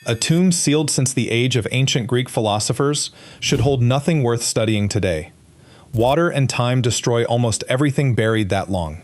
A tomb sealed since the age of ancient Greek philosophers should hold nothing worth studying today. Water and time destroy almost everything buried that long.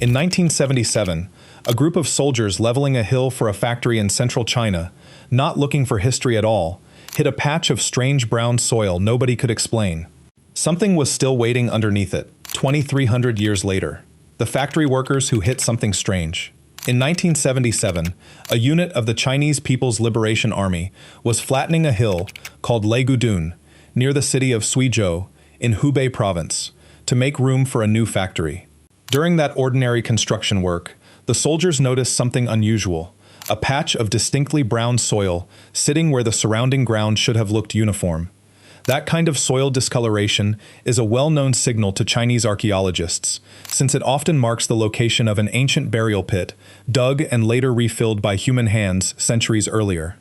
In 1977, a group of soldiers leveling a hill for a factory in central China, not looking for history at all, hit a patch of strange brown soil nobody could explain. Something was still waiting underneath it, 2,300 years later. The factory workers who hit something strange. In 1977, a unit of the Chinese People's Liberation Army was flattening a hill called Legudun near the city of Suzhou in Hubei province to make room for a new factory. During that ordinary construction work, the soldiers noticed something unusual, a patch of distinctly brown soil sitting where the surrounding ground should have looked uniform. That kind of soil discoloration is a well-known signal to Chinese archaeologists, since it often marks the location of an ancient burial pit, dug and later refilled by human hands centuries earlier.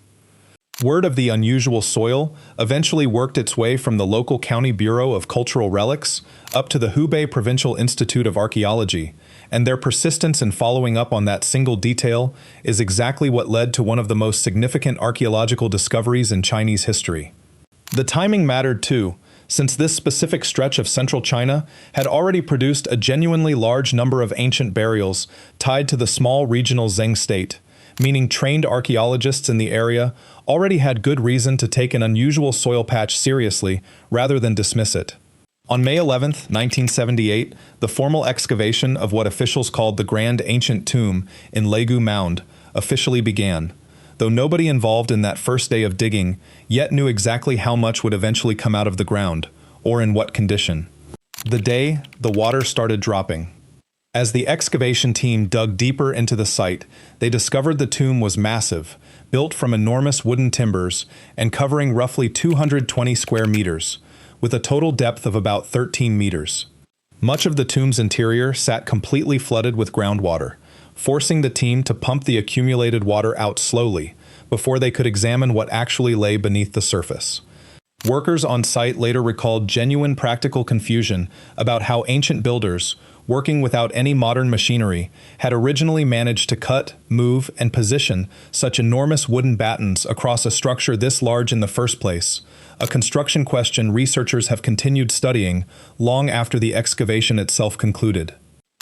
Word of the unusual soil eventually worked its way from the local County Bureau of Cultural Relics up to the Hubei Provincial Institute of Archaeology, and their persistence in following up on that single detail is exactly what led to one of the most significant archaeological discoveries in Chinese history. The timing mattered too, since this specific stretch of central China had already produced a genuinely large number of ancient burials tied to the small regional Zheng state, meaning trained archaeologists in the area already had good reason to take an unusual soil patch seriously rather than dismiss it. On May 11, 1978, the formal excavation of what officials called the Grand Ancient Tomb in Legu Mound officially began, though nobody involved in that first day of digging yet knew exactly how much would eventually come out of the ground, or in what condition. The day the water started dropping. As the excavation team dug deeper into the site, they discovered the tomb was massive, built from enormous wooden timbers and covering roughly 220 square meters, with a total depth of about 13 meters. Much of the tomb's interior sat completely flooded with groundwater, forcing the team to pump the accumulated water out slowly before they could examine what actually lay beneath the surface. Workers on site later recalled genuine practical confusion about how ancient builders, working without any modern machinery, had originally managed to cut, move, and position such enormous wooden battens across a structure this large in the first place, a construction question researchers have continued studying long after the excavation itself concluded.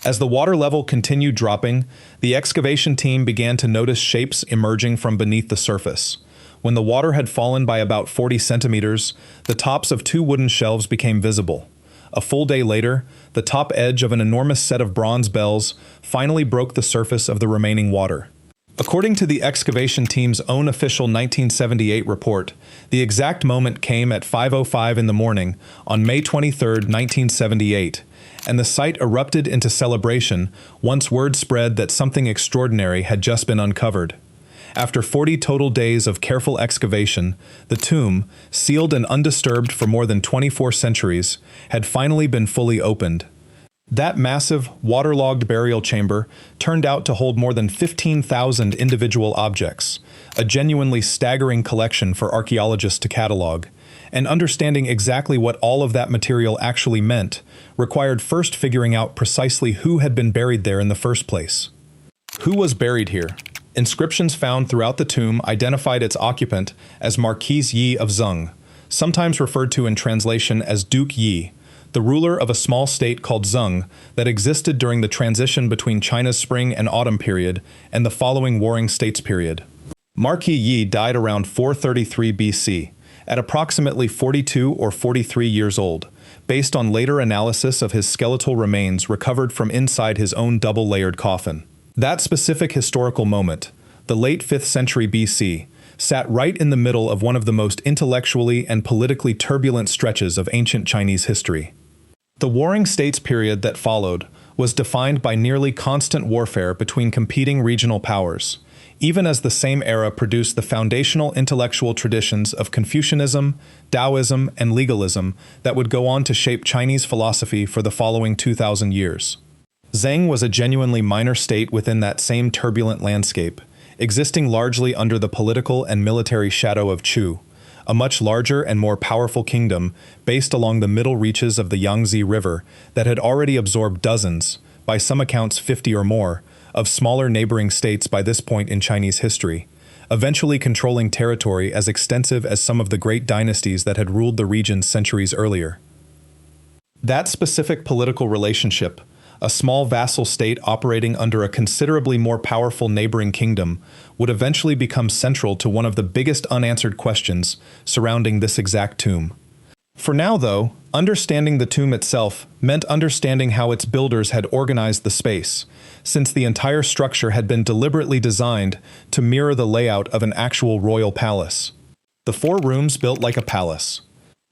As the water level continued dropping, the excavation team began to notice shapes emerging from beneath the surface. When the water had fallen by about 40 centimeters, the tops of two wooden shelves became visible. A full day later, the top edge of an enormous set of bronze bells finally broke the surface of the remaining water. According to the excavation team's own official 1978 report, the exact moment came at 5:05 in the morning on May 23, 1978, and the site erupted into celebration once word spread that something extraordinary had just been uncovered. After 40 total days of careful excavation, the tomb, sealed and undisturbed for more than 24 centuries, had finally been fully opened. That massive, waterlogged burial chamber turned out to hold more than 15,000 individual objects, a genuinely staggering collection for archaeologists to catalog. And understanding exactly what all of that material actually meant required first figuring out precisely who had been buried there in the first place. Who was buried here? Inscriptions found throughout the tomb identified its occupant as Marquis Yi of Zhong, sometimes referred to in translation as Duke Yi, the ruler of a small state called Zhong that existed during the transition between China's spring and autumn period and the following Warring States period. Marquis Yi died around 433 BC, at approximately 42 or 43 years old, based on later analysis of his skeletal remains recovered from inside his own double-layered coffin. That specific historical moment, the late 5th century BC, sat right in the middle of one of the most intellectually and politically turbulent stretches of ancient Chinese history. The Warring States period that followed was defined by nearly constant warfare between competing regional powers, even as the same era produced the foundational intellectual traditions of Confucianism, Taoism, and legalism that would go on to shape Chinese philosophy for the following 2,000 years. Zheng was a genuinely minor state within that same turbulent landscape, existing largely under the political and military shadow of Chu, a much larger and more powerful kingdom based along the middle reaches of the Yangtze River that had already absorbed dozens, by some accounts 50 or more, of smaller neighboring states by this point in Chinese history, eventually controlling territory as extensive as some of the great dynasties that had ruled the region centuries earlier. That specific political relationship, a small vassal state operating under a considerably more powerful neighboring kingdom, would eventually become central to one of the biggest unanswered questions surrounding this exact tomb. For now, though, understanding the tomb itself meant understanding how its builders had organized the space, since the entire structure had been deliberately designed to mirror the layout of an actual royal palace. The 4 rooms built like a palace.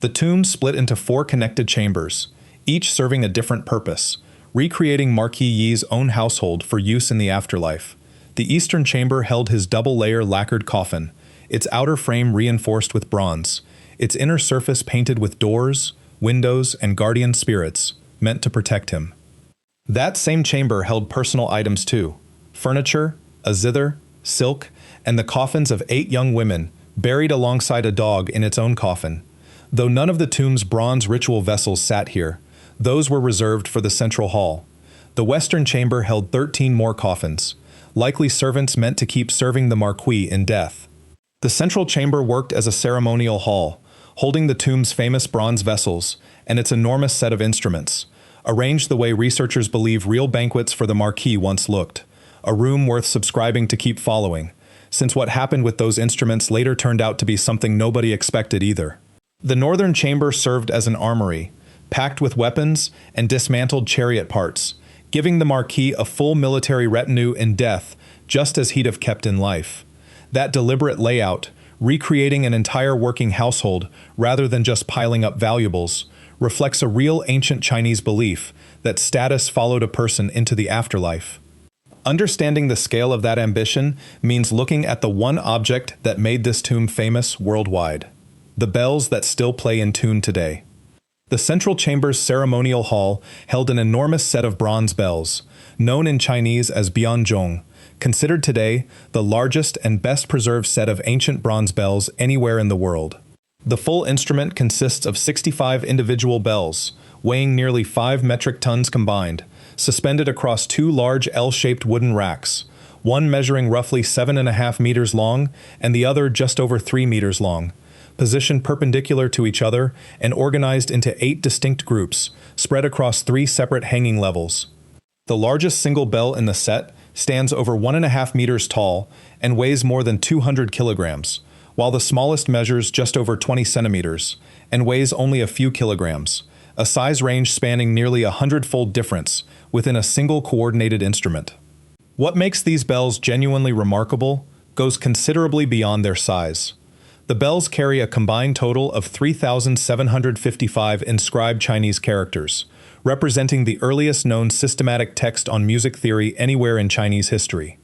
The tomb split into 4 connected chambers, each serving a different purpose, recreating Marquis Yi's own household for use in the afterlife. The eastern chamber held his double-layer lacquered coffin, its outer frame reinforced with bronze, its inner surface painted with doors, windows, and guardian spirits, meant to protect him. That same chamber held personal items too: furniture, a zither, silk, and the coffins of 8 young women, buried alongside a dog in its own coffin. Though none of the tomb's bronze ritual vessels sat here, those were reserved for the central hall. The western chamber held 13 more coffins, likely servants meant to keep serving the Marquis in death. The central chamber worked as a ceremonial hall, holding the tomb's famous bronze vessels and its enormous set of instruments, arranged the way researchers believe real banquets for the Marquis once looked, a room worth subscribing to keep following, since what happened with those instruments later turned out to be something nobody expected either. The northern chamber served as an armory, packed with weapons and dismantled chariot parts, giving the Marquis a full military retinue in death, just as he'd have kept in life. That deliberate layout, recreating an entire working household rather than just piling up valuables, reflects a real ancient Chinese belief that status followed a person into the afterlife. Understanding the scale of that ambition means looking at the one object that made this tomb famous worldwide: the bells that still play in tune today. The central chamber's ceremonial hall held an enormous set of bronze bells, known in Chinese as Bian Zhong, considered today the largest and best-preserved set of ancient bronze bells anywhere in the world. The full instrument consists of 65 individual bells, weighing nearly 5 metric tons combined, suspended across 2 large L-shaped wooden racks, one measuring roughly 7.5 meters long and the other just over 3 meters long, positioned perpendicular to each other and organized into 8 distinct groups, spread across 3 separate hanging levels. The largest single bell in the set stands over 1.5 meters tall and weighs more than 200 kilograms, while the smallest measures just over 20 centimeters and weighs only a few kilograms, a size range spanning nearly 100-fold difference within a single coordinated instrument. What makes these bells genuinely remarkable goes considerably beyond their size. The bells carry a combined total of 3,755 inscribed Chinese characters, representing the earliest known systematic text on music theory anywhere in Chinese history.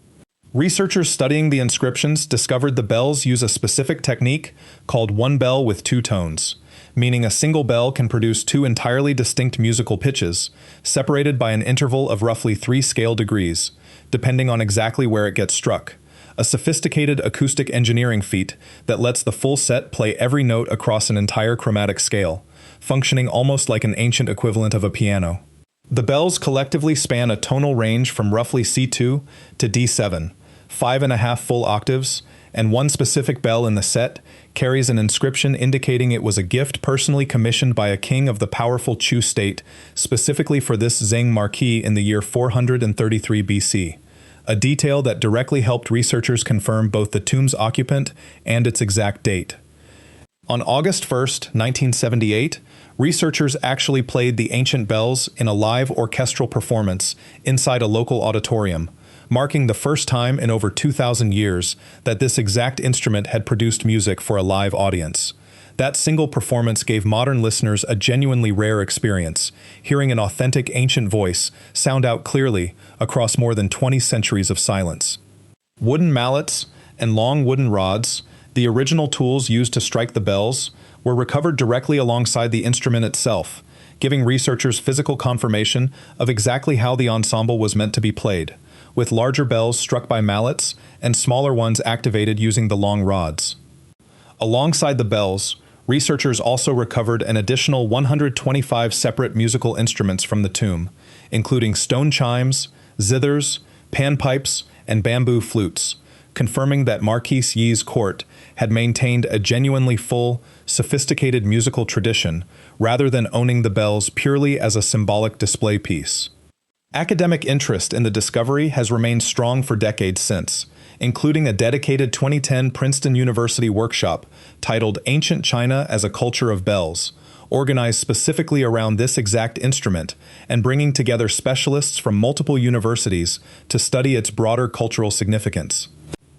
Researchers studying the inscriptions discovered the bells use a specific technique called one bell with 2 tones, meaning a single bell can produce 2 entirely distinct musical pitches, separated by an interval of roughly 3 scale degrees, depending on exactly where it gets struck. A sophisticated acoustic engineering feat that lets the full set play every note across an entire chromatic scale, functioning almost like an ancient equivalent of a piano. The bells collectively span a tonal range from roughly C2 to D7, 5.5 full octaves, and one specific bell in the set carries an inscription indicating it was a gift personally commissioned by a king of the powerful Chu state, specifically for this Zheng Marquis in the year 433 BC. A detail that directly helped researchers confirm both the tomb's occupant and its exact date. On August 1, 1978, researchers actually played the ancient bells in a live orchestral performance inside a local auditorium, marking the first time in over 2,000 years that this exact instrument had produced music for a live audience. That single performance gave modern listeners a genuinely rare experience, hearing an authentic ancient voice sound out clearly across more than 20 centuries of silence. Wooden mallets and long wooden rods, the original tools used to strike the bells, were recovered directly alongside the instrument itself, giving researchers physical confirmation of exactly how the ensemble was meant to be played, with larger bells struck by mallets and smaller ones activated using the long rods. Alongside the bells, researchers also recovered an additional 125 separate musical instruments from the tomb, including stone chimes, zithers, panpipes, and bamboo flutes, confirming that Marquis Yi's court had maintained a genuinely full, sophisticated musical tradition, rather than owning the bells purely as a symbolic display piece. Academic interest in the discovery has remained strong for decades since, including a dedicated 2010 Princeton University workshop titled Ancient China as a Culture of Bells, organized specifically around this exact instrument and bringing together specialists from multiple universities to study its broader cultural significance.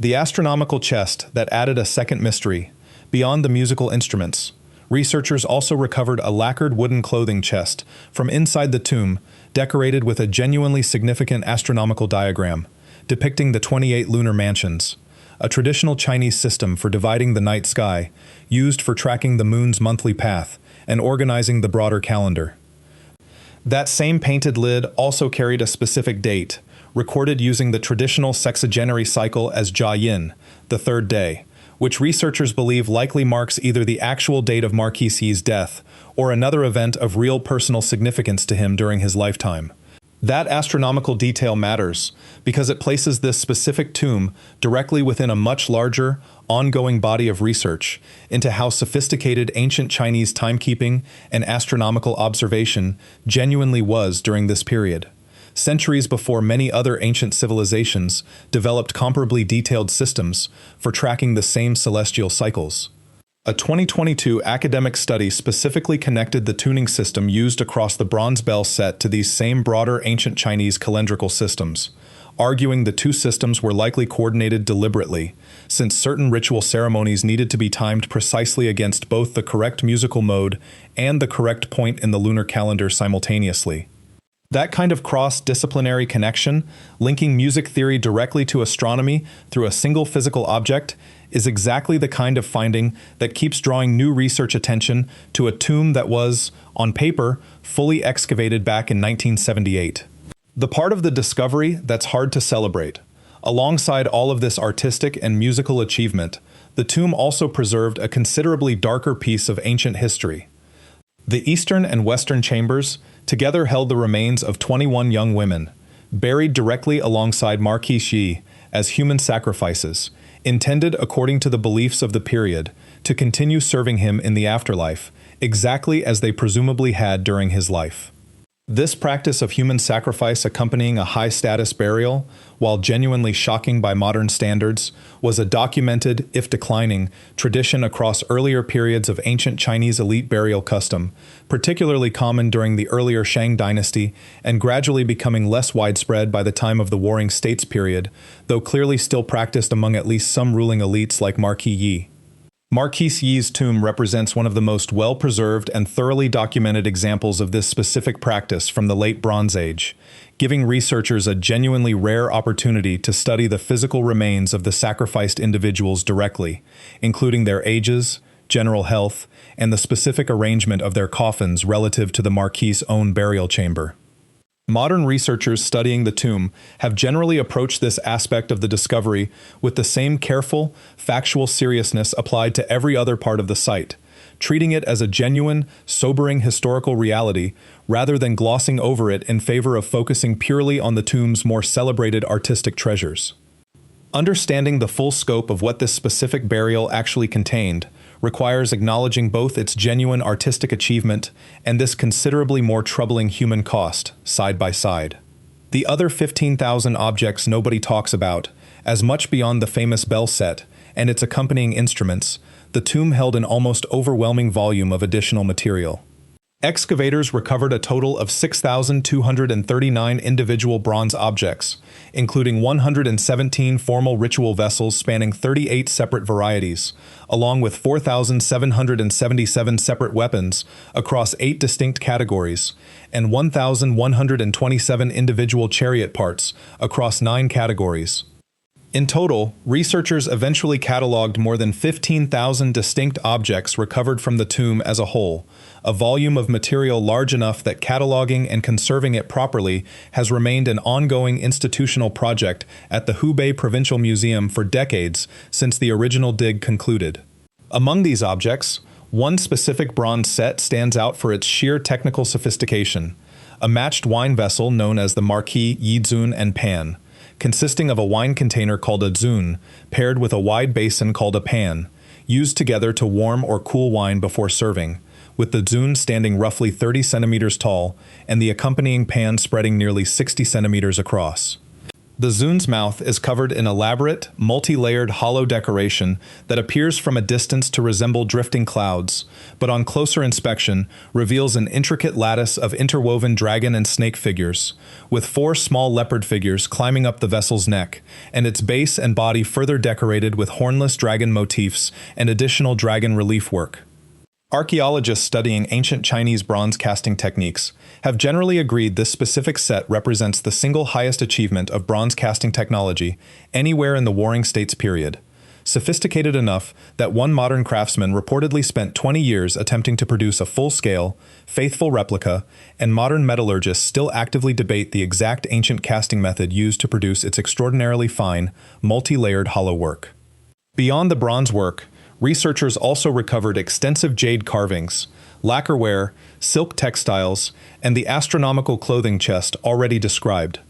The astronomical chest that added a second mystery, beyond the musical instruments. Researchers also recovered a lacquered wooden clothing chest from inside the tomb, decorated with a genuinely significant astronomical diagram, depicting the 28 lunar mansions, a traditional Chinese system for dividing the night sky, used for tracking the moon's monthly path and organizing the broader calendar. That same painted lid also carried a specific date, recorded using the traditional sexagenary cycle as Jia Yin, the third day, which researchers believe likely marks either the actual date of Marquis Yi's death or another event of real personal significance to him during his lifetime. That astronomical detail matters because it places this specific tomb directly within a much larger, ongoing body of research into how sophisticated ancient Chinese timekeeping and astronomical observation genuinely was during this period, centuries before many other ancient civilizations developed comparably detailed systems for tracking the same celestial cycles. A 2022 academic study specifically connected the tuning system used across the bronze bell set to these same broader ancient Chinese calendrical systems, arguing the two systems were likely coordinated deliberately, since certain ritual ceremonies needed to be timed precisely against both the correct musical mode and the correct point in the lunar calendar simultaneously. That kind of cross-disciplinary connection, linking music theory directly to astronomy through a single physical object, is exactly the kind of finding that keeps drawing new research attention to a tomb that was, on paper, fully excavated back in 1978. The part of the discovery that's hard to celebrate. Alongside all of this artistic and musical achievement, the tomb also preserved a considerably darker piece of ancient history. The eastern and western chambers together held the remains of 21 young women, buried directly alongside Marquis Yi as human sacrifices, intended according to the beliefs of the period to continue serving him in the afterlife, exactly as they presumably had during his life. This practice of human sacrifice accompanying a high-status burial, while genuinely shocking by modern standards, was a documented, if declining, tradition across earlier periods of ancient Chinese elite burial custom, particularly common during the earlier Shang dynasty and gradually becoming less widespread by the time of the Warring States period, though clearly still practiced among at least some ruling elites like Marquis Yi. Marquis Yi's tomb represents one of the most well-preserved and thoroughly documented examples of this specific practice from the late Bronze Age, giving researchers a genuinely rare opportunity to study the physical remains of the sacrificed individuals directly, including their ages, general health, and the specific arrangement of their coffins relative to the Marquis' own burial chamber. Modern researchers studying the tomb have generally approached this aspect of the discovery with the same careful, factual seriousness applied to every other part of the site, treating it as a genuine, sobering historical reality rather than glossing over it in favor of focusing purely on the tomb's more celebrated artistic treasures. Understanding the full scope of what this specific burial actually contained requires acknowledging both its genuine artistic achievement and this considerably more troubling human cost, side by side. The other 15,000 objects nobody talks about, as much beyond the famous bell set and its accompanying instruments, the tomb held an almost overwhelming volume of additional material. Excavators recovered a total of 6,239 individual bronze objects, including 117 formal ritual vessels spanning 38 separate varieties, along with 4,777 separate weapons across 8 distinct categories, and 1,127 individual chariot parts across 9 categories. In total, researchers eventually cataloged more than 15,000 distinct objects recovered from the tomb as a whole, a volume of material large enough that cataloging and conserving it properly has remained an ongoing institutional project at the Hubei Provincial Museum for decades since the original dig concluded. Among these objects, one specific bronze set stands out for its sheer technical sophistication, a matched wine vessel known as the Marquis Yizun and Pan, consisting of a wine container called a zun, paired with a wide basin called a pan, used together to warm or cool wine before serving, with the zun standing roughly 30 centimeters tall and the accompanying pan spreading nearly 60 centimeters across. The zun's mouth is covered in elaborate, multi-layered hollow decoration that appears from a distance to resemble drifting clouds, but on closer inspection reveals an intricate lattice of interwoven dragon and snake figures, with 4 small leopard figures climbing up the vessel's neck, and its base and body further decorated with hornless dragon motifs and additional dragon relief work. Archaeologists studying ancient Chinese bronze casting techniques have generally agreed this specific set represents the single highest achievement of bronze casting technology anywhere in the Warring States period, sophisticated enough that one modern craftsman reportedly spent 20 years attempting to produce a full-scale, faithful replica, and modern metallurgists still actively debate the exact ancient casting method used to produce its extraordinarily fine, multi-layered hollow work. Beyond the bronze work, researchers also recovered extensive jade carvings, lacquerware, silk textiles, and the astronomical clothing chest already described.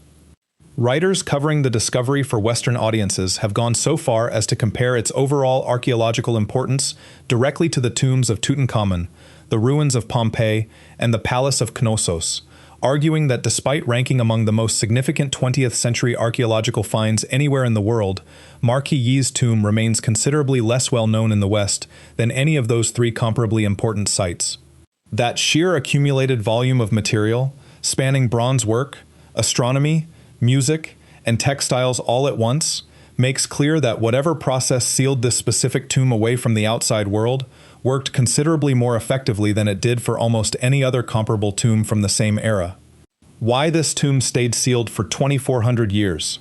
Writers covering the discovery for Western audiences have gone so far as to compare its overall archaeological importance directly to the tombs of Tutankhamun, the ruins of Pompeii, and the Palace of Knossos, arguing that despite ranking among the most significant 20th century archaeological finds anywhere in the world, Marquis Yi's tomb remains considerably less well known in the West than any of those 3 comparably important sites. That sheer accumulated volume of material, spanning bronze work, astronomy, music, and textiles all at once, makes clear that whatever process sealed this specific tomb away from the outside world worked considerably more effectively than it did for almost any other comparable tomb from the same era. Why this tomb stayed sealed for 2,400 years?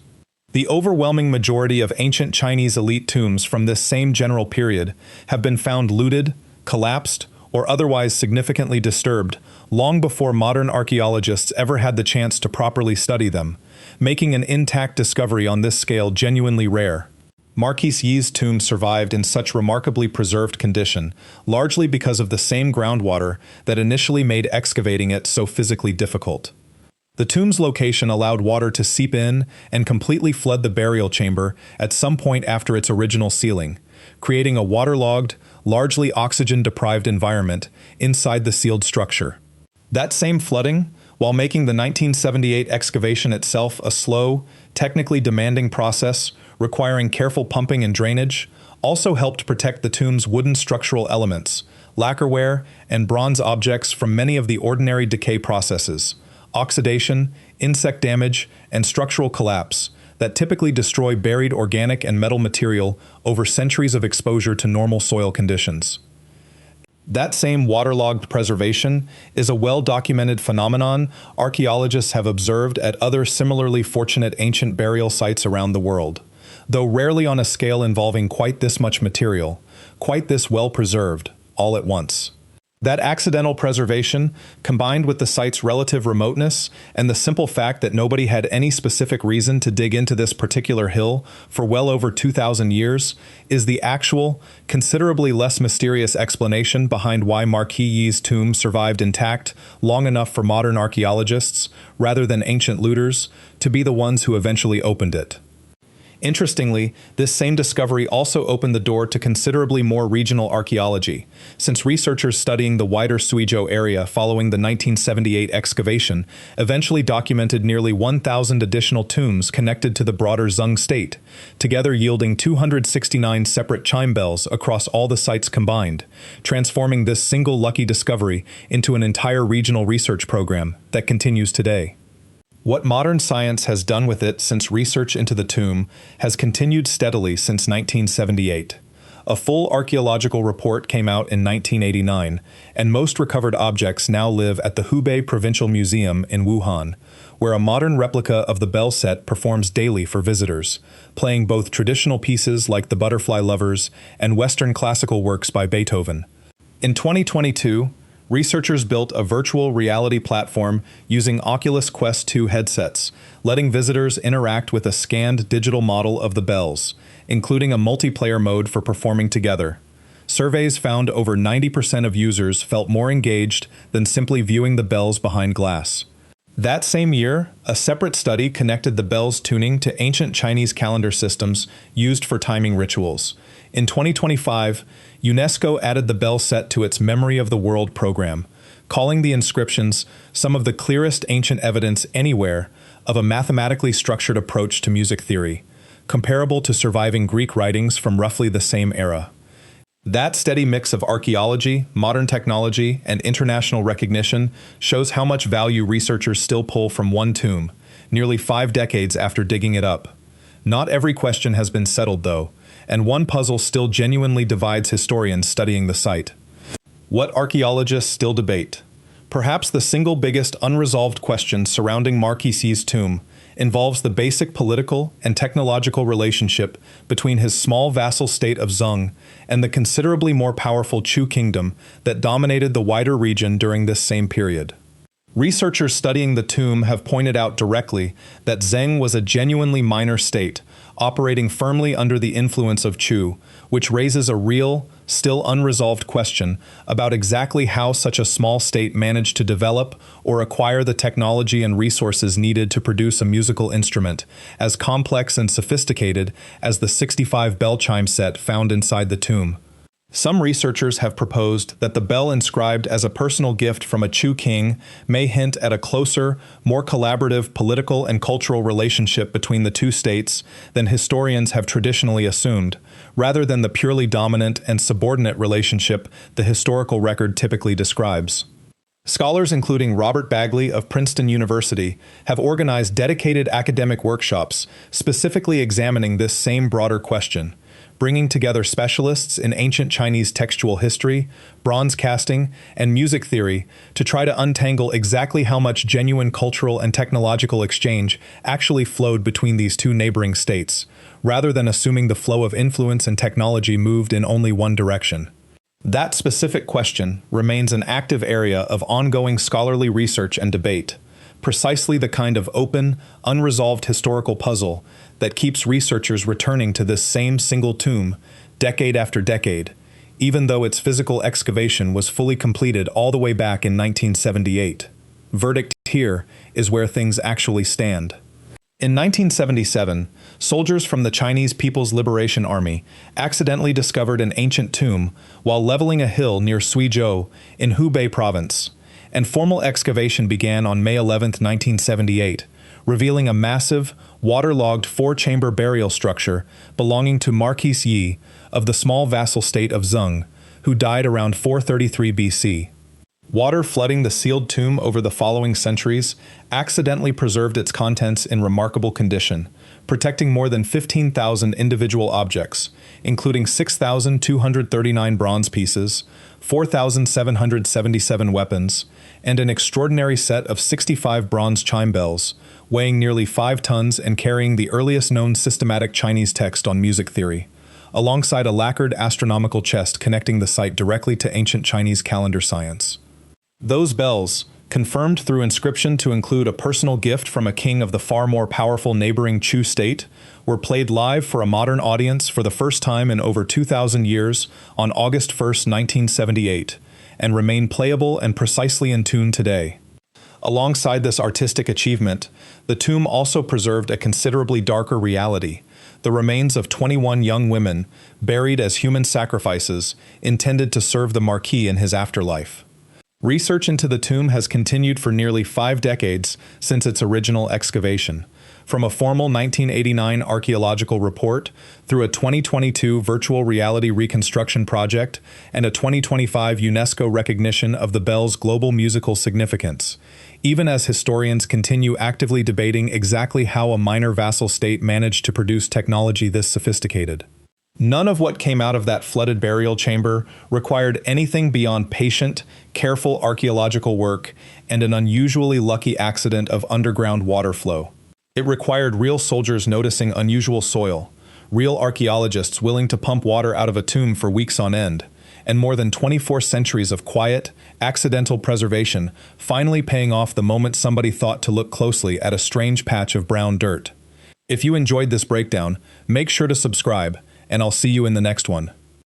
The overwhelming majority of ancient Chinese elite tombs from this same general period have been found looted, collapsed, or otherwise significantly disturbed long before modern archaeologists ever had the chance to properly study them, making an intact discovery on this scale genuinely rare. Marquis Yi's tomb survived in such remarkably preserved condition, largely because of the same groundwater that initially made excavating it so physically difficult. The tomb's location allowed water to seep in and completely flood the burial chamber at some point after its original sealing, creating a waterlogged, largely oxygen-deprived environment inside the sealed structure. That same flooding, while making the 1978 excavation itself a slow, technically demanding process requiring careful pumping and drainage, also helped protect the tomb's wooden structural elements, lacquerware, and bronze objects from many of the ordinary decay processes, oxidation, insect damage, and structural collapse that typically destroy buried organic and metal material over centuries of exposure to normal soil conditions. That same waterlogged preservation is a well-documented phenomenon archaeologists have observed at other similarly fortunate ancient burial sites around the world, though rarely on a scale involving quite this much material, quite this well-preserved, all at once. That accidental preservation, combined with the site's relative remoteness and the simple fact that nobody had any specific reason to dig into this particular hill for well over 2,000 years, is the actual, considerably less mysterious explanation behind why Marquis Yi's tomb survived intact long enough for modern archaeologists, rather than ancient looters, to be the ones who eventually opened it. Interestingly, this same discovery also opened the door to considerably more regional archaeology, since researchers studying the wider Suzhou area following the 1978 excavation eventually documented nearly 1,000 additional tombs connected to the broader Zhong state, together yielding 269 separate chime bells across all the sites combined, transforming this single lucky discovery into an entire regional research program that continues today. What modern science has done with it since research into the tomb has continued steadily since 1978. A full archaeological report came out in 1989, and most recovered objects now live at the Hubei Provincial Museum in Wuhan, where a modern replica of the bell set performs daily for visitors, playing both traditional pieces like the Butterfly Lovers and Western classical works by Beethoven. In 2022, researchers built a virtual reality platform using Oculus Quest 2 headsets, letting visitors interact with a scanned digital model of the bells, including a multiplayer mode for performing together. Surveys found over 90% of users felt more engaged than simply viewing the bells behind glass. That same year, a separate study connected the bell's tuning to ancient Chinese calendar systems used for timing rituals. In 2025, UNESCO added the bell set to its Memory of the World program, calling the inscriptions some of the clearest ancient evidence anywhere of a mathematically structured approach to music theory, comparable to surviving Greek writings from roughly the same era. That steady mix of archaeology, modern technology, and international recognition shows how much value researchers still pull from one tomb, nearly 5 decades after digging it up. Not every question has been settled, though, and one puzzle still genuinely divides historians studying the site. What archaeologists still debate. Perhaps the single biggest unresolved question surrounding Marquis' tomb involves the basic political and technological relationship between his small vassal state of Zhong and the considerably more powerful Chu kingdom that dominated the wider region during this same period. Researchers studying the tomb have pointed out directly that Zheng was a genuinely minor state, operating firmly under the influence of Chu, which raises a real, still unresolved question about exactly how such a small state managed to develop or acquire the technology and resources needed to produce a musical instrument as complex and sophisticated as the 65 bell chime set found inside the tomb. Some researchers have proposed that the bell inscribed as a personal gift from a Chu king may hint at a closer, more collaborative political and cultural relationship between the two states than historians have traditionally assumed, rather than the purely dominant and subordinate relationship the historical record typically describes. Scholars including Robert Bagley of Princeton University have organized dedicated academic workshops specifically examining this same broader question, bringing together specialists in ancient Chinese textual history, bronze casting, and music theory to try to untangle exactly how much genuine cultural and technological exchange actually flowed between these two neighboring states, rather than assuming the flow of influence and technology moved in only one direction. That specific question remains an active area of ongoing scholarly research and debate, precisely the kind of open, unresolved historical puzzle that keeps researchers returning to this same single tomb decade after decade, even though its physical excavation was fully completed all the way back in 1978. Verdict here is where things actually stand. In 1977, soldiers from the Chinese People's Liberation Army accidentally discovered an ancient tomb while leveling a hill near Suizhou in Hubei province, and formal excavation began on May 11, 1978, revealing a massive, waterlogged 4-chamber burial structure belonging to Marquis Yi of the small vassal state of Zheng, who died around 433 BC. Water flooding the sealed tomb over the following centuries accidentally preserved its contents in remarkable condition, protecting more than 15,000 individual objects, including 6,239 bronze pieces, 4,777 weapons, and an extraordinary set of 65 bronze chime bells, weighing nearly 5 tons and carrying the earliest known systematic Chinese text on music theory, alongside a lacquered astronomical chest connecting the site directly to ancient Chinese calendar science. Those bells, confirmed through inscription to include a personal gift from a king of the far more powerful neighboring Chu state, were played live for a modern audience for the first time in over 2,000 years on August 1, 1978, and remain playable and precisely in tune today. Alongside this artistic achievement, the tomb also preserved a considerably darker reality: the remains of 21 young women buried as human sacrifices intended to serve the Marquis in his afterlife. Research into the tomb has continued for nearly 5 decades since its original excavation, from a formal 1989 archaeological report through a 2022 virtual reality reconstruction project and a 2025 UNESCO recognition of the bell's global musical significance, even as historians continue actively debating exactly how a minor vassal state managed to produce technology this sophisticated. None of what came out of that flooded burial chamber required anything beyond patient, careful archaeological work and an unusually lucky accident of underground water flow. It required real soldiers noticing unusual soil, real archaeologists willing to pump water out of a tomb for weeks on end, and more than 24 centuries of quiet, accidental preservation finally paying off the moment somebody thought to look closely at a strange patch of brown dirt. If you enjoyed this breakdown, make sure to subscribe, and I'll see you in the next one.